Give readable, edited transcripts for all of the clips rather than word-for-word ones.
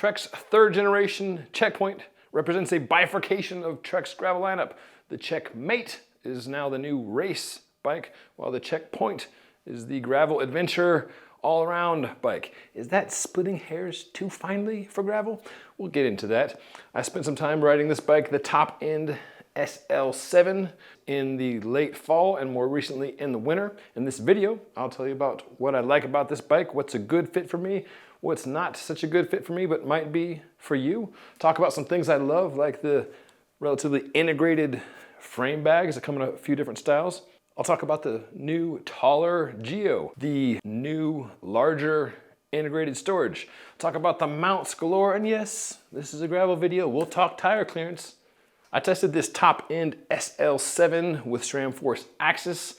Trek's third generation Checkpoint represents a bifurcation of Trek's gravel lineup. The Checkmate is now the new race bike, while the Checkpoint is the gravel adventure all-around bike. Is that splitting hairs too finely for gravel? We'll get into that. I spent some time riding this bike, the top end SL7, in the late fall and more recently in the winter. In this video, I'll tell you about what I like about this bike, what's a good fit for me, what's not such a good fit for me but might be for you. Talk about some things I love, like the relatively integrated frame bags that come in a few different styles. I'll talk about the new taller Geo, the new larger integrated storage. Talk about the mounts galore, and yes, this is a gravel video. We'll talk tire clearance. I tested this top end SL7 with SRAM Force Axis.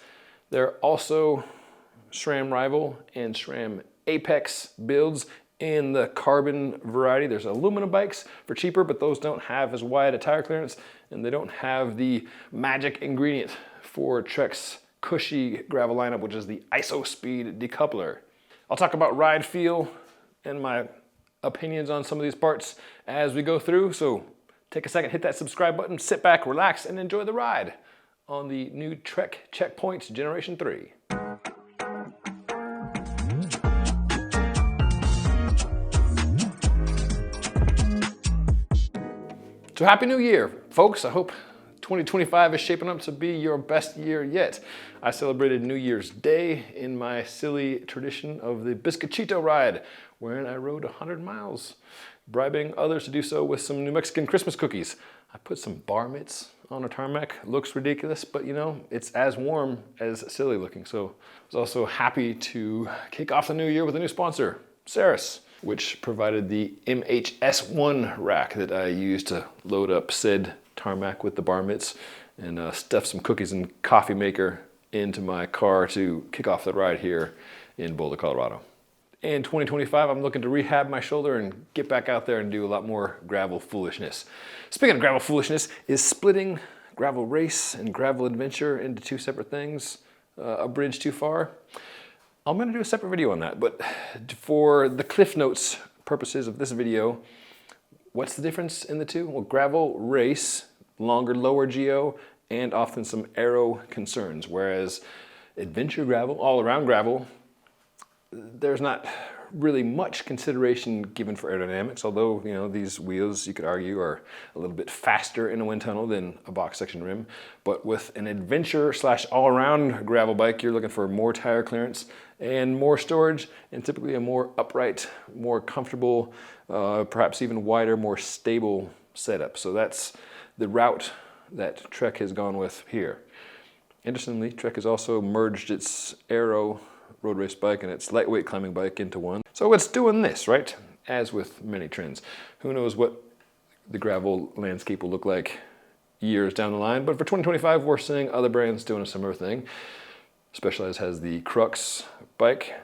There are also SRAM Rival and SRAM Apex builds in the carbon variety. There's aluminum bikes for cheaper, but those don't have as wide a tire clearance, and they don't have the magic ingredient for Trek's cushy gravel lineup, which is the IsoSpeed decoupler. I'll talk about ride feel and my opinions on some of these parts as we go through, so take a second, hit that subscribe button, sit back, relax, and enjoy the ride on the new Trek Checkpoint Generation 3. So happy New Year, folks. I hope 2025 is shaping up to be your best year yet. I celebrated New Year's Day in my silly tradition of the Bizcochito ride, wherein I rode 100 miles, bribing others to do so with some New Mexican Christmas cookies. I put some bar mitts on a tarmac. Looks ridiculous, but you know, it's as warm as silly looking. So I was also happy to kick off the new year with a new sponsor, Saris, which provided the MHS1 rack that I used to load up said tarmac with the bar mitts and stuff some cookies and coffee maker into my car to kick off the ride here in Boulder, Colorado. In 2025, I'm looking to rehab my shoulder and get back out there and do a lot more gravel foolishness. Speaking of gravel foolishness, is splitting gravel race and gravel adventure into two separate things a bridge too far? I'm gonna do a separate video on that, but for the Cliff Notes purposes of this video, what's the difference in the two? Well, gravel race, longer, lower geo, and often some aero concerns, whereas adventure gravel, all-around gravel, there's not really much consideration given for aerodynamics, although, you know, these wheels, you could argue, are a little bit faster in a wind tunnel than a box section rim. But with an adventure slash all-around gravel bike, you're looking for more tire clearance and more storage, and typically a more upright, more comfortable, perhaps even wider, more stable setup. So that's the route that Trek has gone with here. Interestingly, Trek has also merged its aero road race bike and its lightweight climbing bike into one. So it's doing this, right? As with many trends. Who knows what the gravel landscape will look like years down the line, but for 2025, we're seeing other brands doing a similar thing. Specialized has the Crux bike.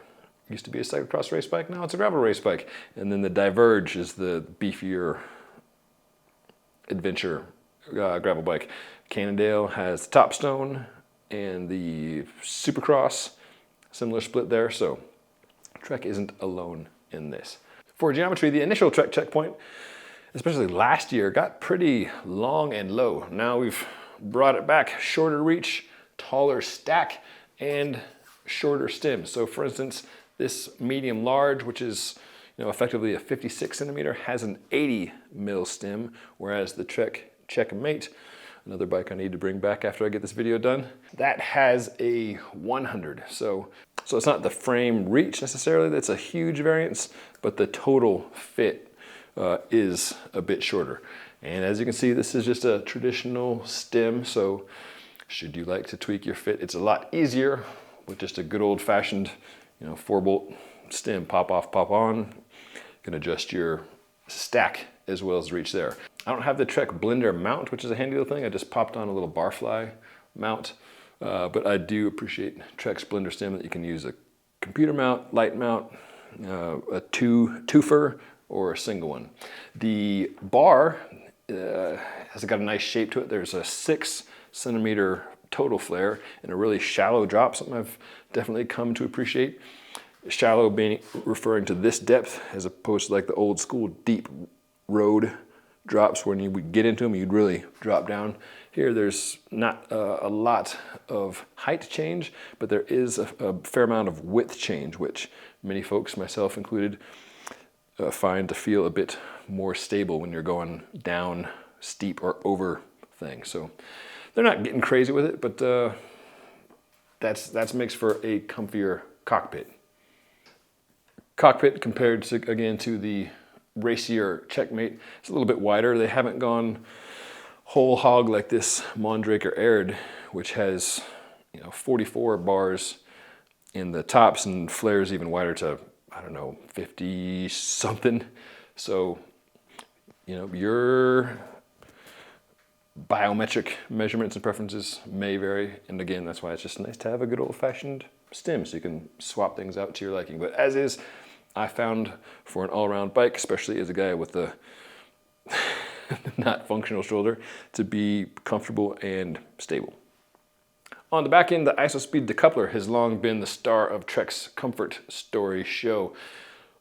Used to be a cyclocross race bike, now it's a gravel race bike. And then the Diverge is the beefier adventure gravel bike. Cannondale has the Topstone and the Supercross. Similar split there, so Trek isn't alone in this. For geometry, the initial Trek Checkpoint, especially last year, got pretty long and low. Now we've brought it back, shorter reach, taller stack, and shorter stem. So for instance, this medium large, which is, you know, effectively a 56 centimeter, has an 80 mil stem, whereas the Trek Checkmate, another bike I need to bring back after I get this video done, that has a 100. So it's not the frame reach necessarily that's a huge variance, but the total fit is a bit shorter. And as you can see, this is just a traditional stem, so should you like to tweak your fit, it's a lot easier with just a good old-fashioned, you know, 4-bolt stem, pop off, pop on. You can adjust your stack as well as reach there. I don't have the Trek Blender mount, which is a handy little thing. I just popped on a little barfly mount, but I do appreciate Trek's Blender stem that you can use a computer mount, light mount, a twofer, or a single one. The bar has got a nice shape to it. There's a 6 centimeter total flare and a really shallow drop, something I've definitely come to appreciate. Shallow being referring to this depth as opposed to like the old school deep road drops when you would get into them, you'd really drop down. Here there's not a lot of height change, but there is a fair amount of width change, which many folks, myself included, find to feel a bit more stable when you're going down steep or over things. So they're not getting crazy with it, but that makes for a comfier cockpit. Cockpit compared to, again, to the racier Checkmate, it's a little bit wider. They haven't gone whole hog like this Mondraker Arid, which has 44 bars in the tops and flares even wider to, I don't know, 50 something. So your biometric measurements and preferences may vary, and again, that's why it's just nice to have a good old-fashioned stem so you can swap things out to your liking. But as is, I found for an all-around bike, especially as a guy with a not functional shoulder, to be comfortable and stable. On the back end, the IsoSpeed decoupler has long been the star of Trek's comfort story show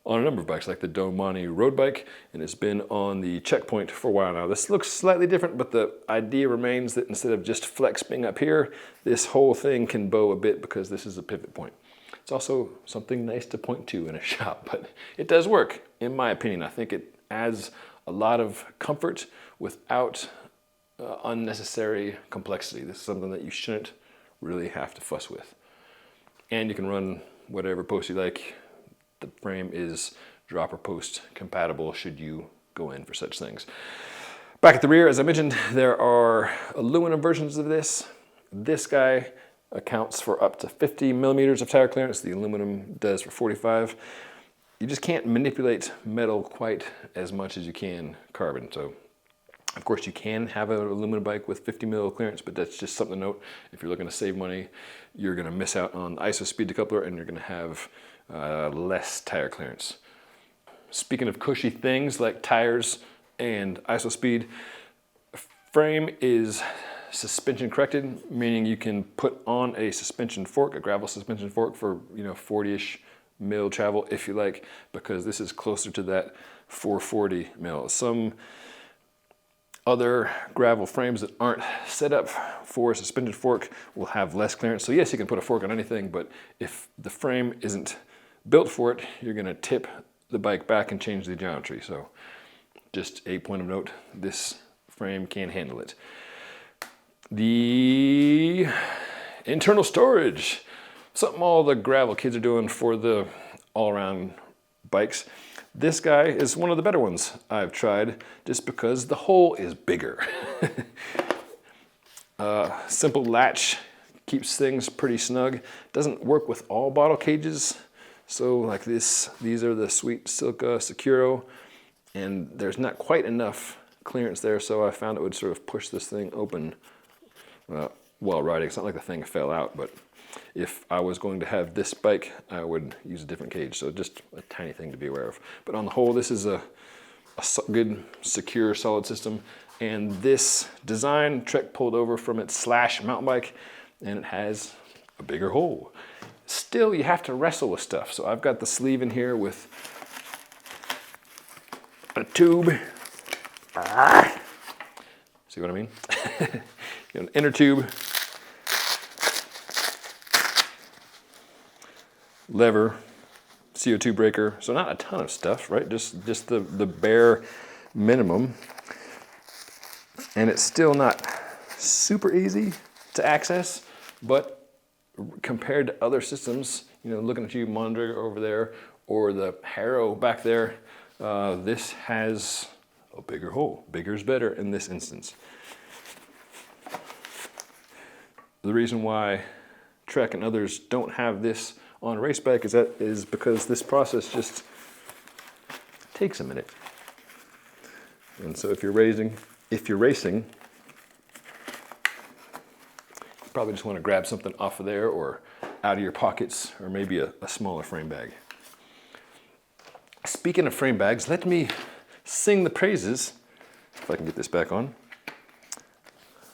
on a number of bikes, like the Domani road bike, and it's been on the Checkpoint for a while now. This looks slightly different, but the idea remains that instead of just flex being up here, this whole thing can bow a bit because this is a pivot point. It's also something nice to point to in a shop, but it does work, in my opinion. I think it adds a lot of comfort without unnecessary complexity. This is something that you shouldn't really have to fuss with. And you can run whatever post you like. The frame is dropper post compatible should you go in for such things. Back at the rear, as I mentioned, there are aluminum versions of this. This guy accounts for up to 50 millimeters of tire clearance. The aluminum does for 45. You just can't manipulate metal quite as much as you can carbon. So, of course, you can have an aluminum bike with 50 mil clearance, but that's just something to note. If you're looking to save money, you're going to miss out on the IsoSpeed decoupler, and you're going to have less tire clearance. Speaking of cushy things like tires and IsoSpeed, frame is suspension corrected, meaning you can put on a suspension fork, a gravel suspension fork for 40-ish mil travel if you like, because this is closer to that 440 mil. Some other gravel frames that aren't set up for a suspension fork will have less clearance. So yes, you can put a fork on anything, but if the frame isn't built for it, you're going to tip the bike back and change the geometry. So just a point of note, this frame can handle it. The internal storage, something all the gravel kids are doing for the all-around bikes. This guy is one of the better ones I've tried just because the hole is bigger. Simple latch keeps things pretty snug. Doesn't work with all bottle cages. So like this, these are the Sweet Silka Securo, and there's not quite enough clearance there, so I found it would sort of push this thing open while riding. It's not like the thing fell out, but if I was going to have this bike, I would use a different cage. So just a tiny thing to be aware of. But on the whole, this is a good, secure, solid system. And this design, Trek pulled over from its Slash mountain bike, and it has a bigger hole. Still, you have to wrestle with stuff. So I've got the sleeve in here with a tube. See what I mean? You got an inner tube, lever, CO2 breaker. So not a ton of stuff, right? Just the bare minimum. And it's still not super easy to access, but compared to other systems, looking at you, Mondraker over there, or the Harrow back there, this has a bigger hole. Bigger is better in this instance. The reason why Trek and others don't have this on a race bike is because this process just takes a minute. And so if you're racing, you probably just want to grab something off of there or out of your pockets, or maybe a smaller frame bag. Speaking of frame bags, let me sing the praises, if I can get this back on.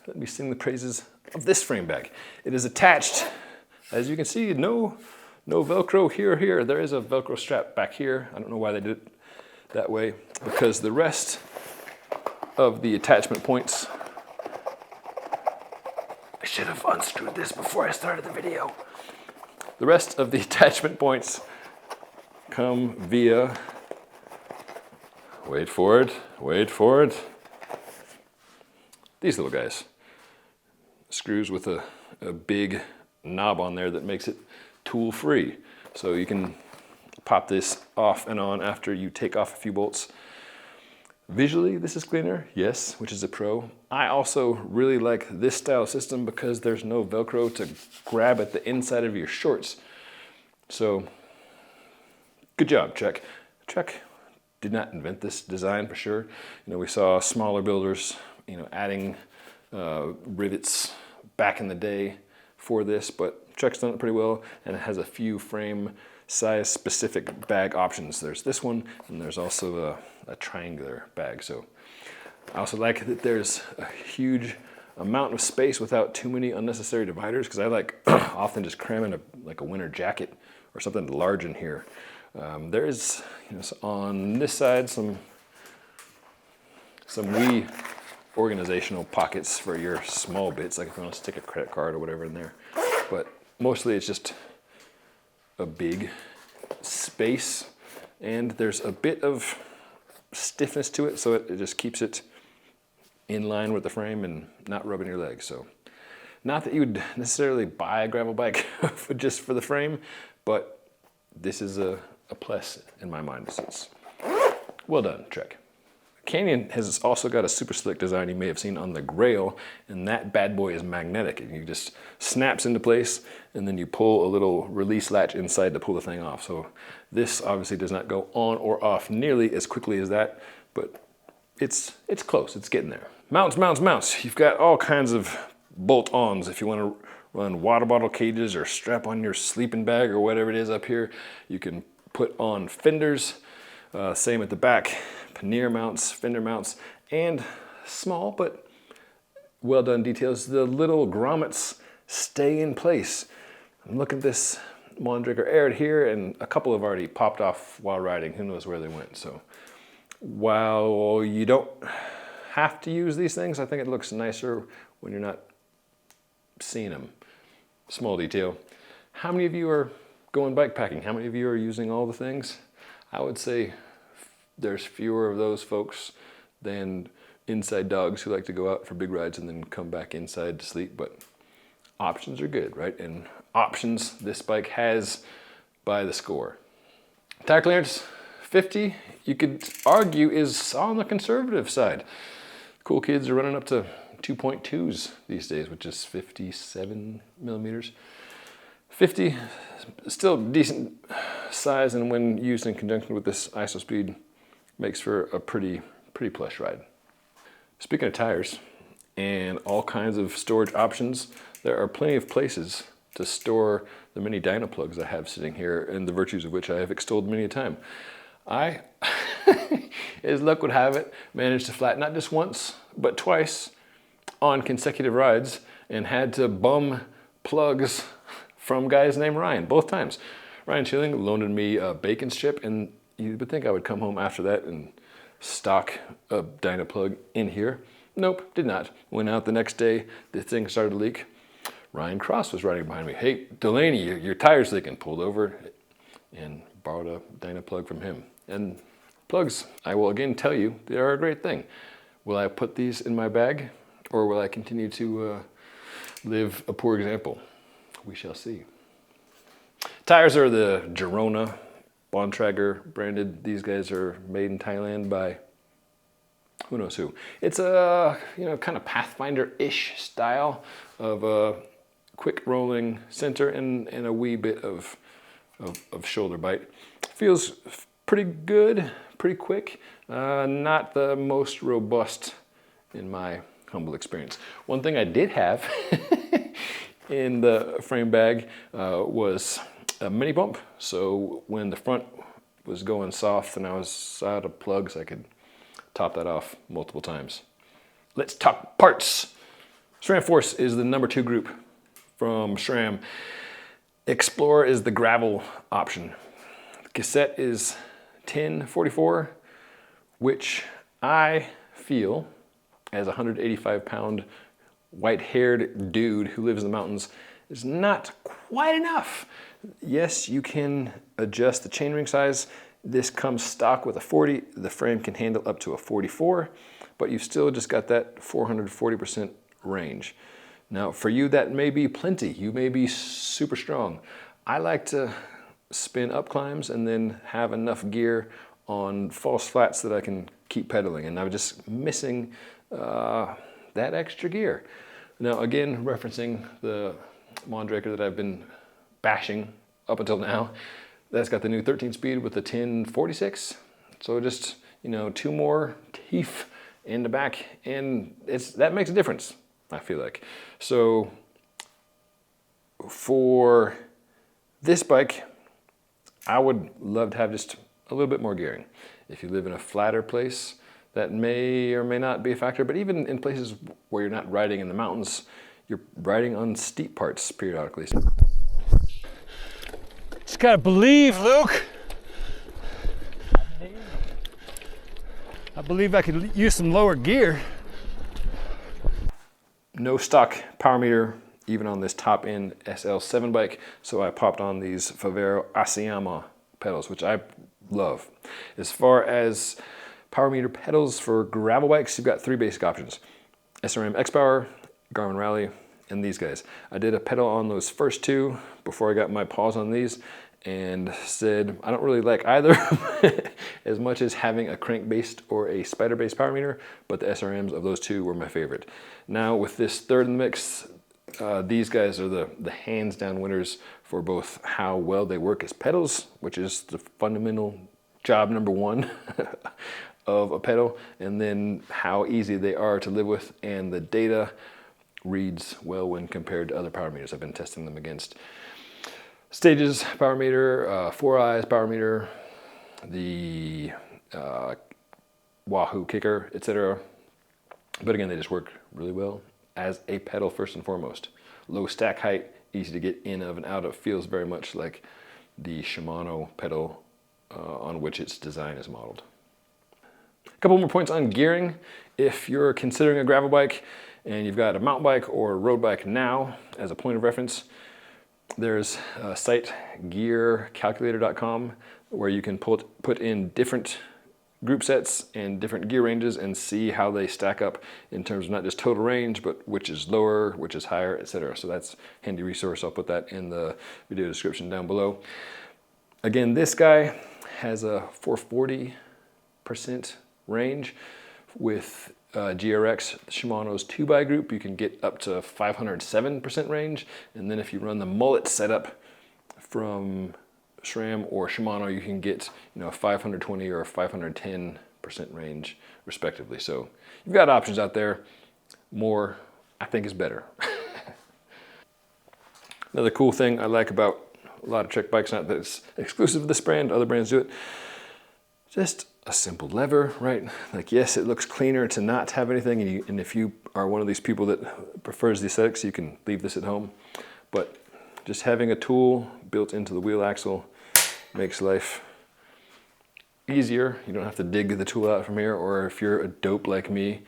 Let me sing the praises of this frame bag. It is attached, as you can see, no No Velcro here. There is a Velcro strap back here. I don't know why they did it that way, because the rest of the attachment points, I should have unscrewed this before I started the video. The rest of the attachment points come via, wait for it, these little guys. Screws with a big knob on there that makes it tool free. So you can pop this off and on after you take off a few bolts. Visually, this is cleaner, yes, which is a pro. I also really like this style system because there's no Velcro to grab at the inside of your shorts. So, good job, Check. Check did not invent this design for sure. You know, we saw smaller builders, you know, adding rivets back in the day for this, but Check's done it pretty well, and it has a few frame size specific bag options. There's this one, and there's also a triangular bag. So I also like that there's a huge amount of space without too many unnecessary dividers, because I like often just cramming like a winter jacket or something large in here. There's, you know, on this side some wee organizational pockets for your small bits, like if you want to stick a credit card or whatever in there. But mostly it's just a big space, and there's a bit of stiffness to it, so it just keeps it in line with the frame and not rubbing your legs. So not that you would necessarily buy a gravel bike just for the frame, but this is a plus in my mind. So it's well done, Trek. Canyon has also got a super slick design you may have seen on the Grail, and that bad boy is magnetic. It just snaps into place, and then you pull a little release latch inside to pull the thing off. So this obviously does not go on or off nearly as quickly as that, but it's close, it's getting there. Mounts. You've got all kinds of bolt-ons if you want to run water bottle cages or strap on your sleeping bag or whatever it is up here. You can put on fenders, same at the back. Pannier mounts, fender mounts, and small but well done details. The little grommets stay in place. I'm looking at this Mondraker Arid here, and a couple have already popped off while riding. Who knows where they went? So while you don't have to use these things, I think it looks nicer when you're not seeing them. Small detail. How many of you are going bike packing? How many of you are using all the things? I would say there's fewer of those folks than inside dogs who like to go out for big rides and then come back inside to sleep, but options are good, right? And options this bike has by the score. Tire clearance, 50, you could argue is on the conservative side. Cool kids are running up to 2.2s these days, which is 57 millimeters. 50, still decent size, and when used in conjunction with this IsoSpeed, makes for a pretty plush ride. Speaking of tires and all kinds of storage options, there are plenty of places to store the mini dyno plugs I have sitting here, and the virtues of which I have extolled many a time. I, as luck would have it, managed to flat not just once, but twice on consecutive rides, and had to bum plugs from guys named Ryan, both times. Ryan Schilling loaned me a bacon strip, and you would think I would come home after that and stock a dyno plug in here. Nope, did not. Went out the next day, the thing started to leak. Ryan Cross was riding behind me. Hey, Delaney, your tire's leaking. Pulled over and borrowed a dyno plug from him. And plugs, I will again tell you, they are a great thing. Will I put these in my bag, or will I continue to live a poor example? We shall see. Tires are the Girona Bontrager branded. These guys are made in Thailand by who knows who. It's a kind of Pathfinder-ish style of a quick rolling center and a wee bit of shoulder bite. Feels pretty good, pretty quick. Not the most robust in my humble experience. One thing I did have in the frame bag was a mini bump, so when the front was going soft and I was out of plugs, I could top that off multiple times. Let's talk parts. SRAM Force is the number 2 group from SRAM. Explorer is the gravel option. Cassette is 1044, which I feel, as a 185-pound white-haired dude who lives in the mountains, is not quite enough. Yes, you can adjust the chainring size. This comes stock with a 40. The frame can handle up to a 44, but you've still just got that 440% range. Now, for you, that may be plenty. You may be super strong. I like to spin up climbs and then have enough gear on false flats that I can keep pedaling, and I'm just missing that extra gear. Now, again, referencing the Mondraker that I've been bashing up until now, that's got the new 13-speed with the 1046. So just, you know, 2 more teeth in the back, and that makes a difference, I feel like. So for this bike, I would love to have just a little bit more gearing. If you live in a flatter place, that may or may not be a factor, but even in places where you're not riding in the mountains, you're riding on steep parts periodically. Just gotta believe, Luke. I believe I could use some lower gear. No stock power meter, even on this top-end SL7 bike, so I popped on these Favero Asiyama pedals, which I love. As far as power meter pedals for gravel bikes, you've got 3 basic options: SRM X-Power, Garmin Rally, and these guys. I did a pedal on those first 2 before I got my paws on these, and said I don't really like either as much as having a crank-based or a spider-based power meter, but the SRMs of those 2 were my favorite. Now with this third in the mix, these guys are the hands-down winners for both how well they work as pedals, which is the fundamental job number 1 of a pedal, and then how easy they are to live with, and the data reads well when compared to other power meters. I've been testing them against Stages power meter, 4 Eyes power meter, the Wahoo Kicker, etc. But again, they just work really well as a pedal first and foremost. Low stack height, easy to get in of and out of, feels very much like the Shimano pedal on which its design is modeled. A couple more points on gearing. If you're considering a gravel bike and you've got a mountain bike or a road bike now as a point of reference, there's a site, gearcalculator.com, where you can put in different group sets and different gear ranges and see how they stack up in terms of not just total range, but which is lower, which is higher, etc. So that's a handy resource. I'll put that in the video description down below. Again, this guy has a 440% range. With GRX, Shimano's 2x group, you can get up to 507% range. And then if you run the mullet setup from SRAM or Shimano, you can get, you know, 520 or 510% range respectively. So you've got options out there. More, I think, is better. Another cool thing I like about a lot of Trek bikes, not that it's exclusive to this brand, other brands do it, just a simple lever, right? Like, yes, it looks cleaner to not have anything, and if you are one of these people that prefers the aesthetics, you can leave this at home. But just having a tool built into the wheel axle makes life easier. You don't have to dig the tool out from here, or if you're a dope like me,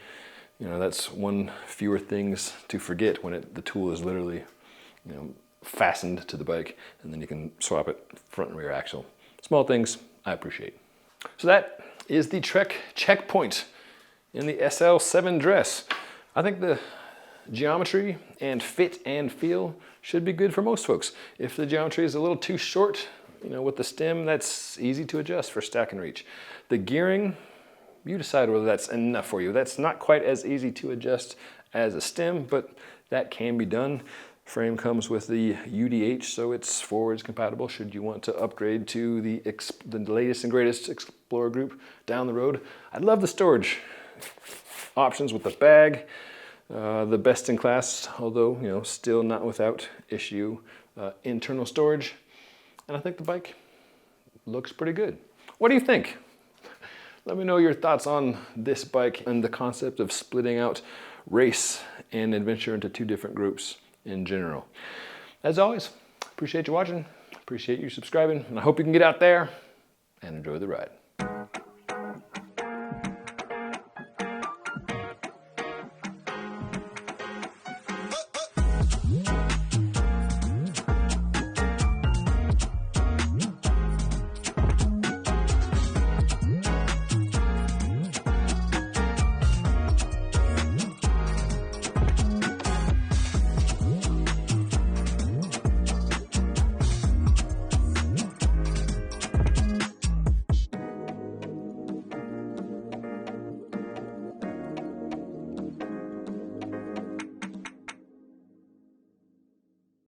you know, that's one fewer things to forget when the tool is literally, you know, fastened to the bike, and then you can swap it front and rear axle. Small things I appreciate. So that is the Trek Checkpoint in the SL7 dress. I think the geometry and fit and feel should be good for most folks. If the geometry is a little too short, you know, with the stem, that's easy to adjust for stack and reach. The gearing, you decide whether that's enough for you. That's not quite as easy to adjust as a stem, but that can be done. Frame comes with the UDH, so it's forwards compatible should you want to upgrade to the latest and greatest Explorer group down the road. I love the storage options with the bag, the best in class, although, you know, still not without issue, internal storage. And I think the bike looks pretty good. What do you think? Let me know your thoughts on this bike and the concept of splitting out race and adventure into 2 different groups in general. As always, Appreciate you watching. Appreciate you subscribing. And I hope you can get out there and enjoy the ride.